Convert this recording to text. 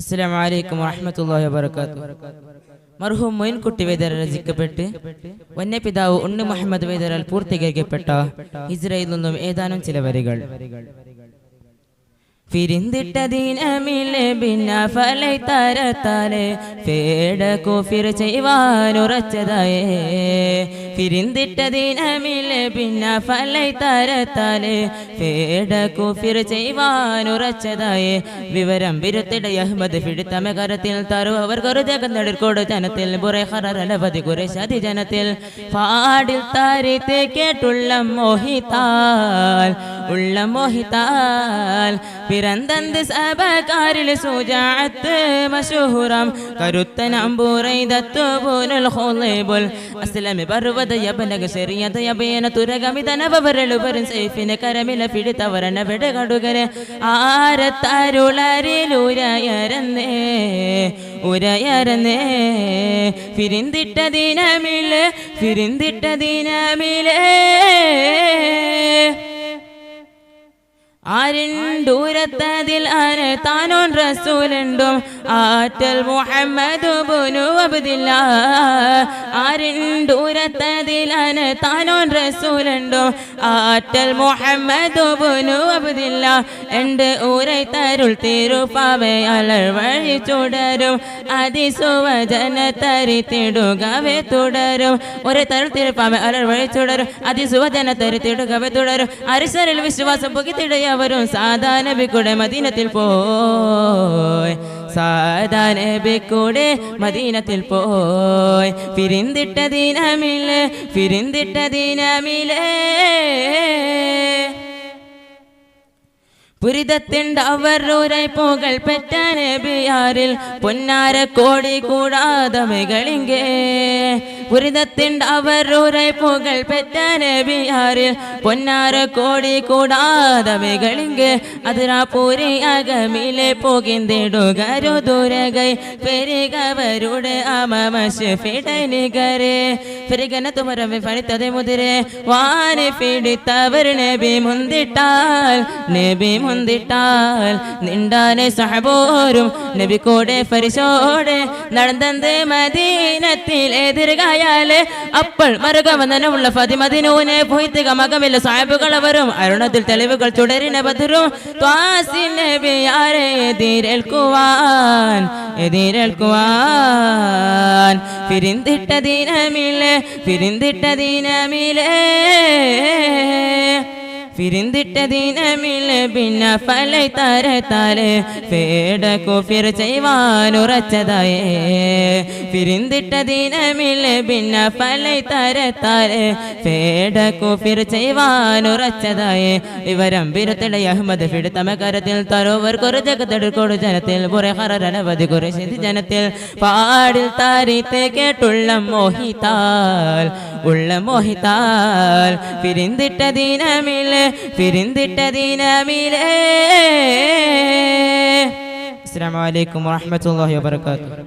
അസ്സലാമു അലൈക്കും വറഹ്മത്തുള്ളാഹി വബറകാതുഹു. മർഹൂം മൊയിൻകുട്ടി വൈദ്യർ രചിക്കപ്പെട്ട് വന്യപിതാവ് ഉണ്ണി മുഹമ്മദ് വൈദ്യരാൽ പൂർത്തീകരിക്കപ്പെട്ട ഹിജ്റയിൽ നിന്നും ഏതാനും ചില വരികൾ. ഫിരിന്തിട്ട ദീനമിലെ ഭിന്ന ഫലൈ തരത്താലെ ഫേട കുഫിർ ചെയ്യുവാനുറച്ചതായേ. ഫിരിന്തിട്ട ദീനമിലെ ഭിന്ന ഫലൈ തരത്താലെ ഫേട കുഫിർ ചെയ്യുവാനുറച്ചതായേ. വിവരം വിരുത്തിട അഹ്മദ് പിടുത്തമ കരത്തിൽ തരുവർ ജഗന്നടിർക്കോട് ജനത്തിൽ ബുറൈഖറനവധി കുറേശാതി ജനത്തിൽ പാടിൽ താരിത്തെ കേട്ടുള്ള മോഹിതാൽ ഉള്ള മോഹിതാൽ പിറന്തന്ത് സബകാരിൽ സുജാഅത്ത് മശൂഹുറം കരുത്തനമ്പൂറൈദത്തു ബുനുൽ ഖുലൈബുൽ അസ്ലമി പർവത യബനക ശരിയത യബേന തുരഗമിതനവരലുപരൻ സൈഫിനെ കരമില പിടിത്തവരന വെടകടുകരെ ആരത്താരുളരിലുരയരന്നേ ഉരയരന്നേ. ഫിരിന്തിട്ട ദിനമിലെ ഫിരിന്തിട്ട ദിനമിലെ ആരിണ്ടൂരത്തതിൽ ആര് താനോൻ റസൂലുണ്ടും ആറ്റൽ മുഹമ്മദ് ബുനു അബ്ദില്ലാ. ആരിണ്ടൂരത്തതിൽ ആര് താനോൻ റസൂലുണ്ടും ആറ്റൽ മുഹമ്മദ് ബുനു അബ്ദില്ലാ. എൻ്റെ ഊരൈ തരുൾ തിരുപ്പാവേ അലർ വഴി തുടരും അതിസുവജന തരിത്തിടുകവേ തുടരും. ഒരു തരുൾ തിരുപ്പാവേ അലർ വഴി തുടരും അതിസുവജന തരിത്തിടുകവേ തുടരും. അരിസരിൽ വിശ്വാസം പുകിത്തിടയ വരും സാധാ നബി കൂടെ മദീനത്തിൽ പോയി സാധാ നബി കൂടെ മദീനത്തിൽ പോയി. ഫിരിന്തിട്ട ദിനമിലെ ഫിരിന്തിട്ട ദിനമിലെ പുരിതത്തിണ്ട് അവരൂരൈ പുകൾ പെറ്റ നബിയാരിൽ പൊന്നാര കോടി കൂടാതവകളിങ്കേ. പുരിതത്തിണ്ട് അവരൂരൈ പുകൾ പെറ്റ നബിയാരിൽ പൊന്നാര കോടി കൂടാതവകളിങ്കേ. അതിരാ പൂരി അകമിലെ പോകിന്തിടുകരുദുരകൈ പെരുകവരുടെ അമമശിടനികരെ പെരുകന തുമരവെ ഫണിത്തതെ മുതിരെ വാനെ പിടിത്തവർ നബി മുന്തിട്ടാൽ നബി മുന്തിട്ടാൽ നിണ്ടാനെ സഹബോരും നബി കൂടെ ഫരിശോടെ നടന്നത് മദീനത്തിൽ എതിർകായാല് അപ്പോൾ മറുകവന്ദനമുള്ള ഫതിമദിനൂനെ പോയിത്തുക മകമില്ല സാഹിബുകളവരും അരുണത്തിൽ തെളിവുകൾ തുടരിന ബദറും ത്വാസിൻ നബിയാരെ എതിരേൽക്കുവാൻ എതിരേൽക്കുവാൻ. ഫിരിന്തിട്ട ദിനമിലെ ഫിരിന്തിട്ട ദിനമിലെ ഫിരിന്തിട്ട ദിനമിലെ ഭിന്ന ഫലൈ തരത്താലെ ഫേട കുഫിർ ചെയ്യുവാനുറച്ചതായേ. ഫിരിന്തിട്ട ദിനമിലെ ഭിന്ന ഫലൈ തരത്താലെ ഫേട കുഫിർ ചെയ്യുവാനുറച്ചതായേ. വിവരം വിരുത്തിട അഹ്മദ് പിടുത്തമ കരത്തിൽ തരോവർ കുറു ജഗത്തടുക്കോട് ജനത്തിൽ ബുറൈഖറനവധി കുറേശാതി ജനത്തിൽ പാടിൽ താരിത്തെ കേട്ടുള്ള മോഹിതാൽ ഉള്ള മോഹിതാൽ. ഫിരിന്തിട്ട ദിനമിലെ ഫിരിന്തിട്ട ദിനമിലെ. അസ്സലാമു അലൈക്കും വറഹ്മത്തുള്ളാഹി വബറകാതുഹു.